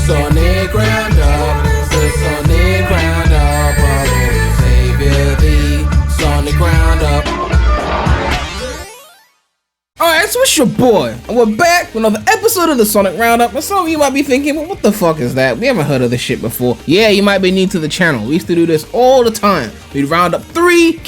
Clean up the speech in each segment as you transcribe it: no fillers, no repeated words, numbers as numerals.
Sonic Roundup, the Sonic Roundup, our Lord and Savior, the Sonic Roundup. Alright, so it's your boy, and we're back with another episode of the Sonic Roundup, and some of you might be thinking, well, what the fuck is that? We haven't heard of this shit before. Yeah, you might be new to the channel. We used to do this all the time. We'd round up three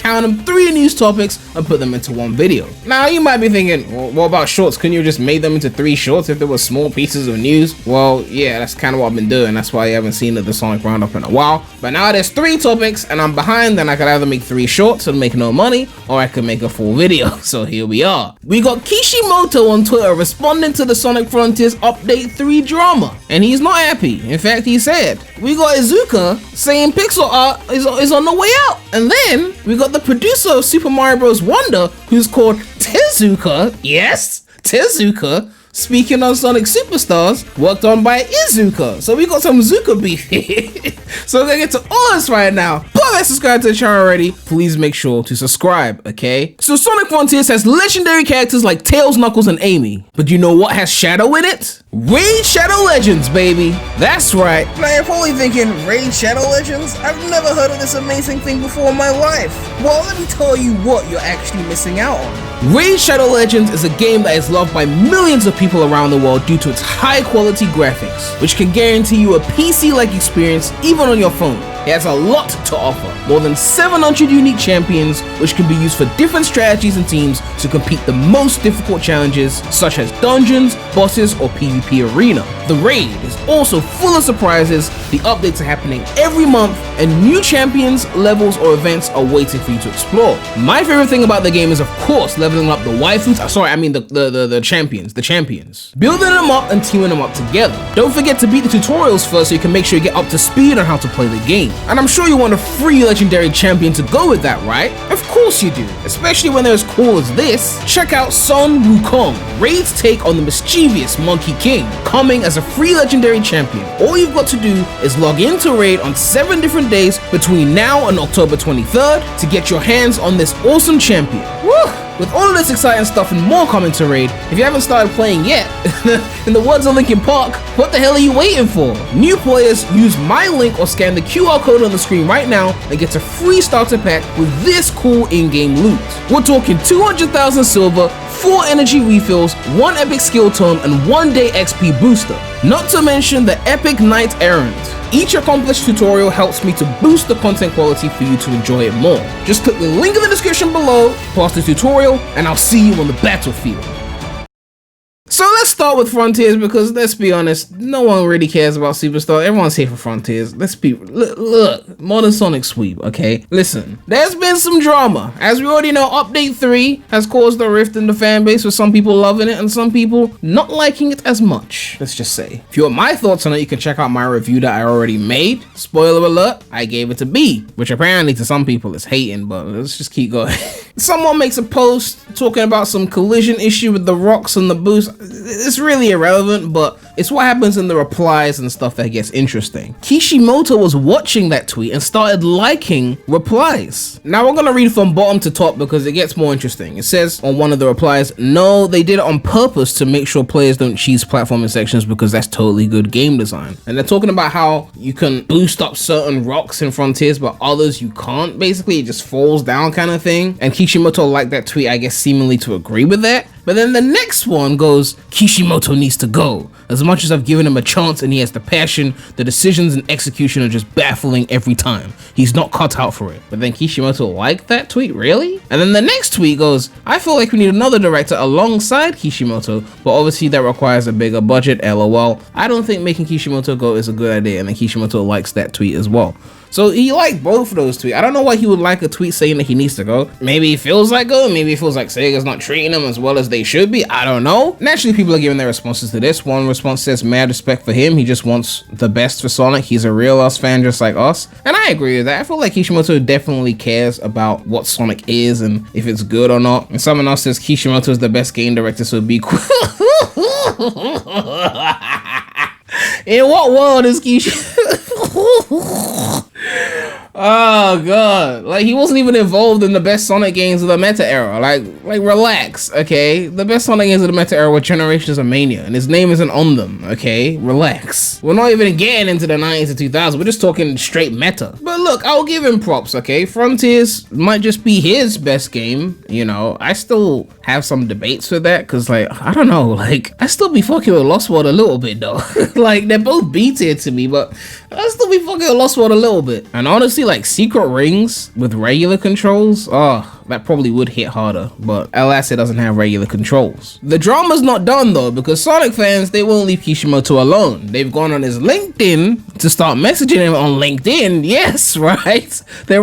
news topics and put them into one video. Now, you might be thinking, well, what about shorts? Couldn't you just make them into 3 shorts if there were small pieces of news? Well, yeah, that's kind of what I've been doing. That's why you haven't seen the Sonic Roundup in a while. But now there's 3 topics, and I'm behind, and I could either make 3 shorts and make no money, or I could make a full video. So here we are. We got Kishimoto on Twitter responding to the Sonic Frontiers Update 3 drama, and he's not happy. In fact, he said, we got Iizuka saying pixel art is on the way out. And then we got the producer of Super Mario Bros. Wonder, who's called Tezuka, yes, Tezuka, speaking on Sonic Superstars, worked on by Iizuka. So we got some Zuka beef here. So we're gonna get to all this right now. But if you subscribe to the channel already, please make sure to subscribe, okay? So Sonic Frontiers has legendary characters like Tails, Knuckles, and Amy. But you know what has Shadow in it? Raid Shadow Legends, baby. That's right. Now you're probably thinking, Raid Shadow Legends? I've never heard of this amazing thing before in my life. Well, let me tell you what you're actually missing out on. Raid Shadow Legends is a game that is loved by millions of people around the world due to its high quality graphics, which can guarantee you a PC-like experience even on your phone. It has a lot to offer, more than 700 unique champions, which can be used for different strategies and teams to compete the most difficult challenges, such as dungeons, bosses, or PvP arena. The raid is also full of surprises, the updates are happening every month, and new champions, levels, or events are waiting for you to explore. My favorite thing about the game is, of course, leveling up the waifus, the champions. Building them up and teaming them up together. Don't forget to beat the tutorials first so you can make sure you get up to speed on how to play the game. And I'm sure you want a free legendary champion to go with that, right? Of course you do, especially when they're as cool as this. Check out Son Wukong, Raid's take on the mischievous Monkey King, coming as a free legendary champion. All you've got to do is log into Raid on 7 different days between now and October 23rd to get your hands on this awesome champion. Woo! With all of this exciting stuff and more coming to Raid, if you haven't started playing yet, in the words of Linkin Park, what the hell are you waiting for? New players use my link or scan the QR code on the screen right now and get a free starter pack with this cool in-game loot. We're talking 200,000 silver, 4 energy refills, 1 epic skill tome, and 1 day XP booster. Not to mention the epic night errand. Each accomplished tutorial helps me to boost the content quality for you to enjoy it more. Just click the link in the description below, pause the tutorial, and I'll see you on the battlefield. So let's start with Frontiers because let's be honest, no one really cares about Superstar. Everyone's here for Frontiers. Look, Modern Sonic Sweep, okay? Listen, there's been some drama. As we already know, Update 3 has caused a rift in the fan base with some people loving it and some people not liking it as much, let's just say. If you want my thoughts on it, you can check out my review that I already made. Spoiler alert, I gave it a B, which apparently to some people is hating, but let's just keep going. Someone makes a post talking about some collision issue with the rocks and the boost. It's really irrelevant, but it's what happens in the replies and stuff that gets interesting. Kishimoto was watching that tweet and started liking replies. Now we're gonna read from bottom to top because it gets more interesting. It says on one of the replies, no, they did it on purpose to make sure players don't cheese platforming sections because that's totally good game design. And they're talking about how you can boost up certain rocks in Frontiers, but others you can't. Basically, it just falls down kind of thing. And Kishimoto liked that tweet, I guess, seemingly to agree with that. But then the next one goes, Kishimoto needs to go. As much as I've given him a chance and he has the passion, the decisions and execution are just baffling every time. He's not cut out for it. But then Kishimoto liked that tweet, really? And then the next tweet goes, I feel like we need another director alongside Kishimoto, but obviously that requires a bigger budget, LOL. I don't think making Kishimoto go is a good idea, and then Kishimoto likes that tweet as well. So he liked both of those tweets. I don't know why he would like a tweet saying that he needs to go. Maybe he feels like going, maybe he feels like Sega's not treating him as well as they should be. I don't know. Naturally, people are giving their responses to this. One response says, mad respect for him. He just wants the best for Sonic. He's a real us fan just like us. And I agree with that. I feel like Kishimoto definitely cares about what Sonic is and if it's good or not. And someone else says Kishimoto is the best game director, so be cool. In what world is Kishimoto? Oh god, like he wasn't even involved in the best Sonic games of the Meta era. Like relax, okay? The best Sonic games of the Meta era were Generations of Mania, and his name isn't on them, okay? Relax. We're not even getting into the 90s and 2000s. We're just talking straight meta. But look, I'll give him props, okay? Frontiers might just be his best game, you know. I still have some debates with that, cause like I don't know, like I still be fucking with Lost World a little bit though. Like they're both B tier to me, but I still be fucking with Lost World a little bit. And honestly, like secret rings with regular controls, that probably would hit harder, but alas, it doesn't have regular controls. The drama's not done though, because Sonic fans, they won't leave Kishimoto alone. They've gone on his LinkedIn to start messaging him on LinkedIn. Yes, right? They're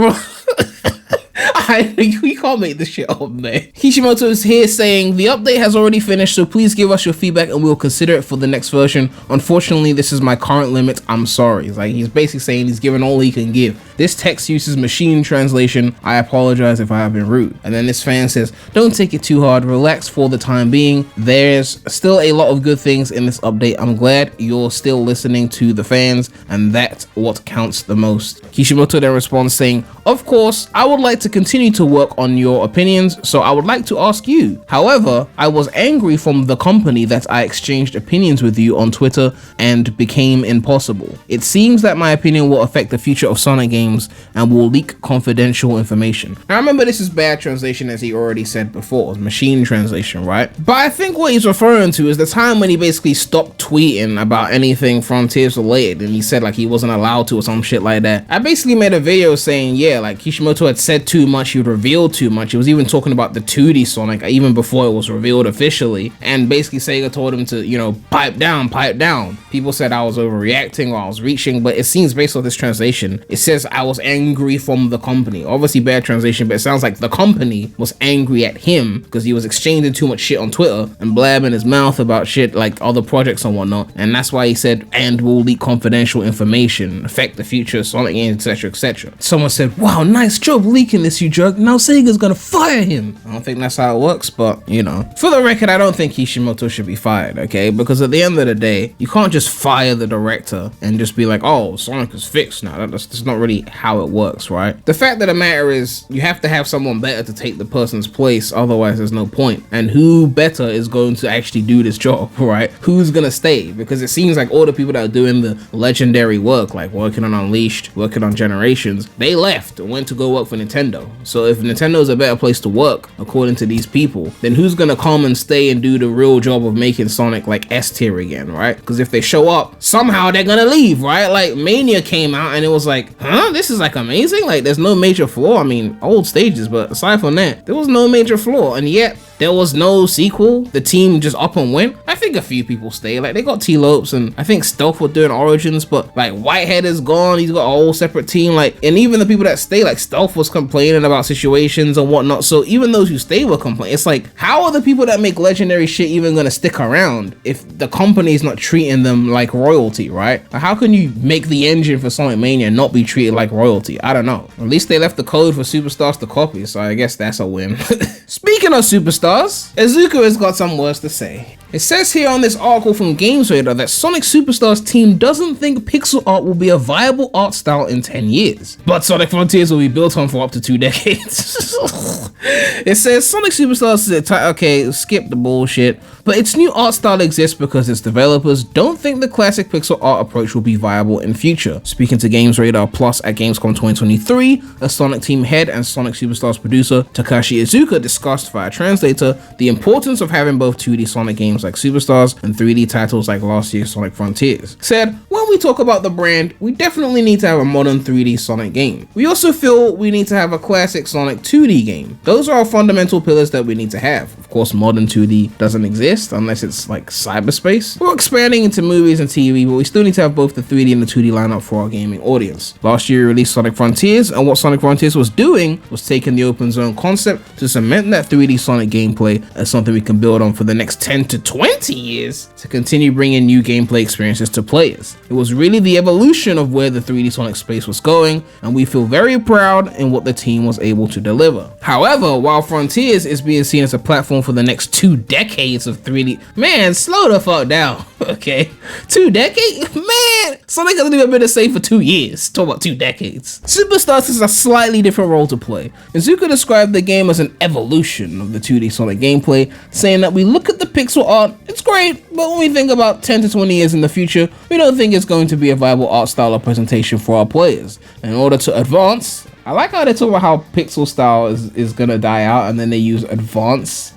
we can't make this shit up, man. Kishimoto is here saying, the update has already finished, so please give us your feedback and we'll consider it for the next version. Unfortunately, this is my current limit. I'm sorry. Like he's basically saying he's given all he can give. This text uses machine translation. I apologize if I have been rude. And then this fan says, don't take it too hard. Relax for the time being. There's still a lot of good things in this update. I'm glad you're still listening to the fans, and that's what counts the most. Kishimoto then responds saying, of course, I would like to continue to work on your opinions, so I would like to ask you. However, I was angry from the company that I exchanged opinions with you on Twitter and became impossible. It seems that my opinion will affect the future of Sonic games and will leak confidential information. Now remember, this is bad translation, as he already said before, machine translation, right? But I think what he's referring to is the time when he basically stopped tweeting about anything Frontiers related, and he said like he wasn't allowed to or some shit like that. I basically made a video saying, yeah, like Kishimoto had said too much, he revealed too much. He was even talking about the 2D Sonic even before it was revealed officially, and basically Sega told him to, you know, pipe down. People said I was overreacting or I was reaching, but it seems based on this translation, it says I was angry from the company. Obviously bad translation, but it sounds like the company was angry at him because he was exchanging too much shit on Twitter and blabbing his mouth about shit like other projects and whatnot, and that's why he said, and will leak confidential information, affect the future of Sonic games, etc, etc. Someone said, wow, nice job leaking this, you jerk. Now Sega's gonna fire him. I don't think that's how it works, but you know, for the record, I don't think Kishimoto should be fired, okay? Because at the end of the day, you can't just fire the director and just be like, oh, Sonic is fixed now. That's not really how it works, right? The fact of the matter is, you have to have someone better to take the person's place, otherwise there's no point. And who better is going to actually do this job, right? Who's gonna stay? Because it seems like all the people that are doing the legendary work, like working on Unleashed, working on Generations, they left and went to go work for Nintendo. So if Nintendo is a better place to work, according to these people, then who's gonna come and stay and do the real job of making Sonic like S tier again, right? Because if they show up, somehow they're gonna leave, right? Like Mania came out and it was like, huh, this is like amazing, like there's no major flaw. I mean, old stages, but aside from that, there was no major flaw, and yet there was no sequel. The team just up and went. I think a few people stay. Like they got T-Lopes, and I think Stealth were doing Origins, but like Whitehead is gone. He's got a whole separate team. Like, and even the people that stay, like Stealth was complaining about situations and whatnot. So even those who stay were complaining. It's like, how are the people that make legendary shit even gonna stick around if the company's not treating them like royalty, right? Like, how can you make the engine for Sonic Mania and not be treated like royalty? I don't know. At least they left the code for Superstars to copy, so I guess that's a win. Speaking of Superstars, Iizuka has got some words to say. It says here on this article from Games Radar that Sonic Superstars team doesn't think pixel art will be a viable art style in 10 years, but Sonic Frontiers will be built on for up to 2 decades. It says Sonic Superstars is okay, skip the bullshit, but its new art style exists because its developers don't think the classic pixel art approach will be viable in future. Speaking to Games Radar Plus at Gamescom 2023, a Sonic team head and Sonic Superstars producer Takashi Iizuka discussed via translator the importance of having both 2D Sonic games like Superstars and 3D titles like last year's Sonic Frontiers. Said, when we talk about the brand, we definitely need to have a modern 3D Sonic game. We also feel we need to have a classic Sonic 2D game. Those are our fundamental pillars that we need to have. Of course, modern 2D doesn't exist unless it's like cyberspace. We're expanding into movies and TV, but we still need to have both the 3D and the 2D lineup for our gaming audience. Last year we released Sonic Frontiers, and what Sonic Frontiers was doing was taking the open zone concept to cement that 3D Sonic gameplay as something we can build on for the next 10 to 20 years to continue bringing new gameplay experiences to players. It was really the evolution of where the 3D Sonic space was going, and we feel very proud in what the team was able to deliver. However, while Frontiers is being seen as a platform for the next 2 decades of 3D, man, slow the fuck down, okay? 2 decades? Man, Sonic hasn't even been the same for 2 years. Talk about 2 decades. Superstars is a slightly different role to play. Iizuka described the game as an evolution of the 2D Sonic gameplay, saying that we look at the pixel art, it's great, but when we think about 10 to 20 years in the future, we don't think it's going to be a viable art style or presentation for our players. In order to advance, I like how they talk about how pixel style is gonna die out, and then they use advance.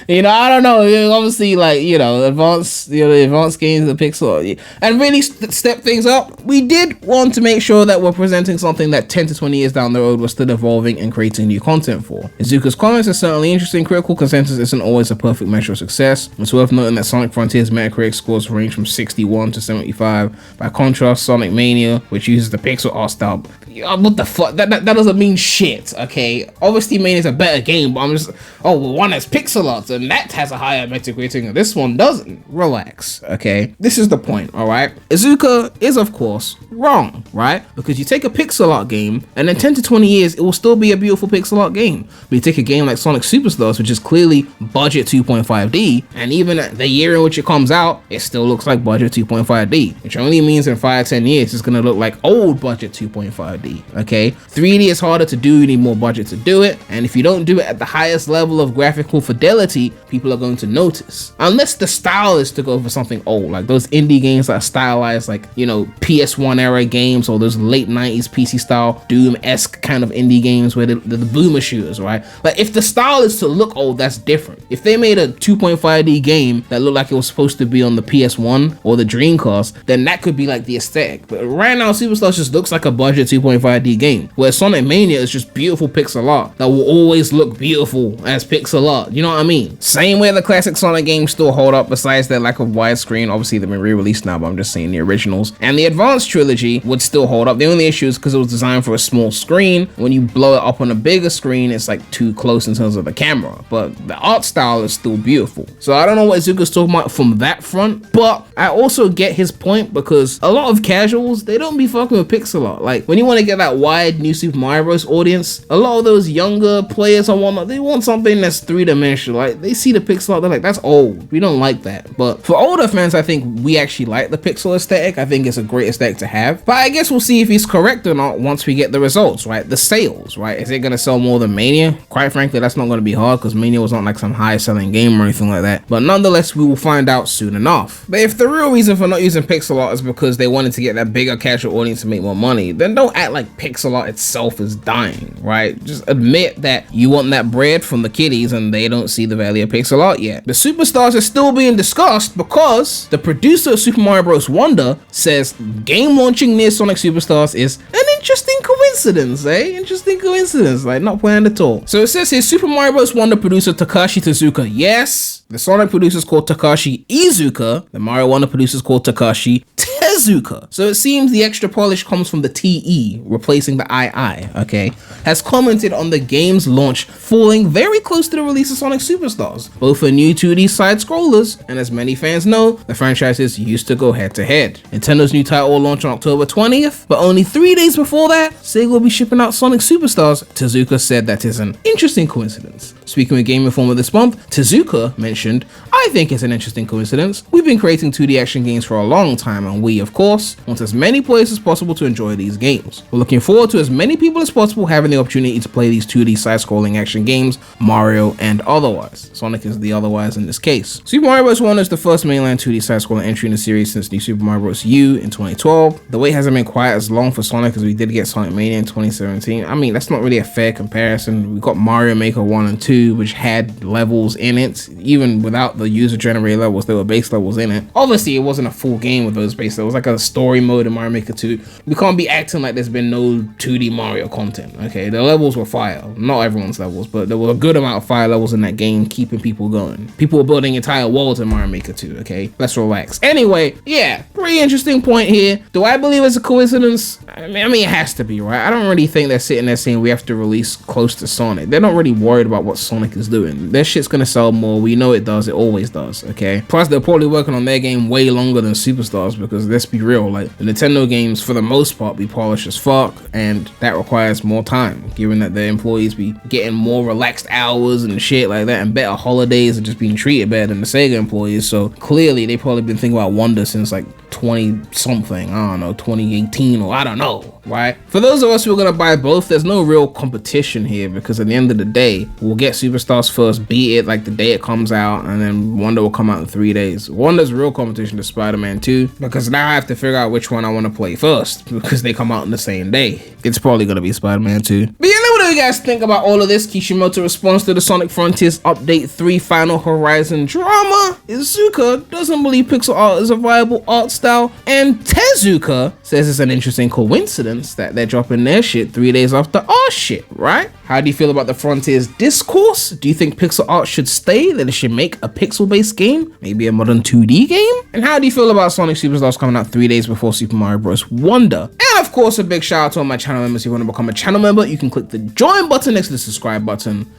You know, I don't know. Obviously, like, you know, advanced games, the pixel, and really step things up. We did want to make sure that we're presenting something that 10 to 20 years down the road we're still evolving and creating new content for. Iizuka's comments are certainly interesting. Critical consensus isn't always a perfect measure of success. It's worth noting that Sonic Frontiers Metacritic scores range from 61 to 75. By contrast, Sonic Mania, which uses the pixel art style, what the fuck? That doesn't mean shit, okay? Obviously, Mania's a better game, but I'm just, one has pixel art, and that has a higher Metacritic rating, and this one doesn't. Relax, okay? This is the point, alright? Iizuka is, of course, wrong, right? Because you take a pixel art game, and in 10 to 20 years, it will still be a beautiful pixel art game. But you take a game like Sonic Superstars, which is clearly budget 2.5D, and even at the year in which it comes out, it still looks like budget 2.5D, which only means in 5-10 years, it's gonna look like old budget 2.5D, okay? 3D is harder to do, you need more budget to do it, and if you don't do it at the highest level of graphical fidelity, people are going to notice. Unless the style is to go for something old, like those indie games that are stylized, like, you know, PS1 era games, or those late 90s PC style Doom-esque kind of indie games where the boomer shooters, right? Like, if the style is to look old, that's different. If they made a 2.5D game that looked like it was supposed to be on the PS1 or the Dreamcast, then that could be like the aesthetic. But right now, Superstars just looks like a budget 2.5D game, where Sonic Mania is just beautiful pixel art that will always look beautiful as pixel art, you know what I mean? Same way the classic Sonic games still hold up, besides their lack of widescreen. Obviously they've been re-released now, but I'm just saying the originals. And the Advanced trilogy would still hold up. The only issue is because it was designed for a small screen. When you blow it up on a bigger screen, it's like too close in terms of the camera, but the art style is still beautiful. So I don't know what Iizuka's talking about from that front, but I also get his point, because a lot of casuals, they don't be fucking with pixel art. Like, when you want to get that wide new Super Mario Bros. Audience, a lot of those younger players and whatnot, they want something that's 3-dimensional. Like, they see the pixel art, they're like, that's old, we don't like that. But for older fans, I think we actually like the pixel aesthetic. I think it's a great aesthetic to have, but I guess we'll see if he's correct or not once we get the results, right? The sales, right? Is it gonna sell more than Mania? Quite frankly, that's not gonna be hard, because Mania was not like some high selling game or anything like that, but nonetheless, we will find out soon enough. But if the real reason for not using pixel art is because they wanted to get that bigger casual audience to make more money, then don't act like pixel art itself is dying, right? Just admit that you want that bread from the kiddies and they don't see the value of pixel art yet. The Superstars is still being discussed because the producer of Super Mario Bros. Wonder says game launching near Sonic Superstars is an interesting coincidence, eh? Interesting coincidence, like not planned at all. So it says here, Super Mario Bros. Wonder producer Takashi Tezuka, yes. The Sonic producer is called Takashi Iizuka. The Mario Wonder producer is called Takashi Tezuka. So it seems the extra polish comes from the TE, replacing the II, okay? Has commented on the game's launch falling very close to the release of Sonic Superstars, both for new 2D side-scrollers, and as many fans know, the franchises used to go head-to-head. Nintendo's new title will launch on October 20th, but only 3 days before that, Sega will be shipping out Sonic Superstars. Tezuka said that is an interesting coincidence. Speaking with Game Informer this month, Tezuka mentioned, I think it's an interesting coincidence. We've been creating 2D action games for a long time, and we, of course, want as many players as possible to enjoy these games. We're looking forward to as many people as possible having the opportunity to play these 2D side-scrolling action games, Mario and otherwise. Sonic is the otherwise in this case. Super Mario Bros. Wonder is the first mainline 2D side-scrolling entry in the series since New Super Mario Bros. U in 2012. The wait hasn't been quite as long for Sonic as we did get Sonic Mania in 2017. I mean, that's not really a fair comparison. We got Mario Maker 1 and 2, which had levels in it. Even without the user-generated levels, there were base levels in it. Obviously, it wasn't a full game with those base levels. was like a story mode in Mario Maker 2. We can't be acting like there's been no 2D Mario content, okay? The levels were fire. Not everyone's levels, but there were a good amount of fire levels in that game, keeping people going. People were building entire worlds in Mario Maker 2, okay? Let's relax. Anyway, yeah, pretty interesting point here. Do I believe it's a coincidence? I mean, it has to be, right? I don't really think they're sitting there saying we have to release close to Sonic. They're not really worried about what Sonic is doing. Their shit's gonna sell more. We know it does. It always does, okay? Plus, they're probably working on their game way longer than Superstars because let's be real, like the Nintendo games for the most part be polished as fuck, and that requires more time, given that the employees be getting more relaxed hours and shit like that and better holidays and just being treated better than the Sega employees. So clearly they probably been thinking about Wonder since like 20 something, I don't know, 2018 or I don't know, right? For those of us who are gonna buy both, there's no real competition here because at the end of the day, we'll get Superstars first, beat it like the day it comes out, and then Wonder will come out in 3 days. Wonder's real competition to Spider-Man 2 because now I have to figure out which one I want to play first because they come out in the same day. It's probably gonna be Spider-Man 2. But yeah, let me know what you guys think about all of this. Kishimoto responds to the Sonic Frontiers Update 3 Final Horizon drama. Iizuka doesn't believe pixel art is a viable art style, and Tezuka says it's an interesting coincidence that they're dropping their shit 3 days after our shit, right? How do you feel about the Frontiers discourse? Do you think pixel art should stay, that it should make a pixel-based game? Maybe a modern 2D game? And how do you feel about Sonic Superstars coming out 3 days before Super Mario Bros. Wonder? And of course, a big shout out to all my channel members. If you want to become a channel member, you can click the join button next to the subscribe button.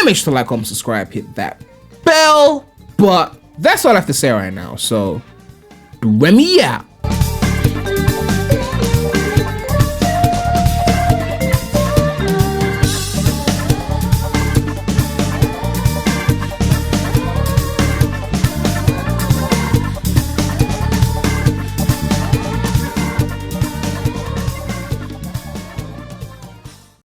Make sure to like, comment, subscribe, hit that bell. But that's all I have to say right now. So, Premy out.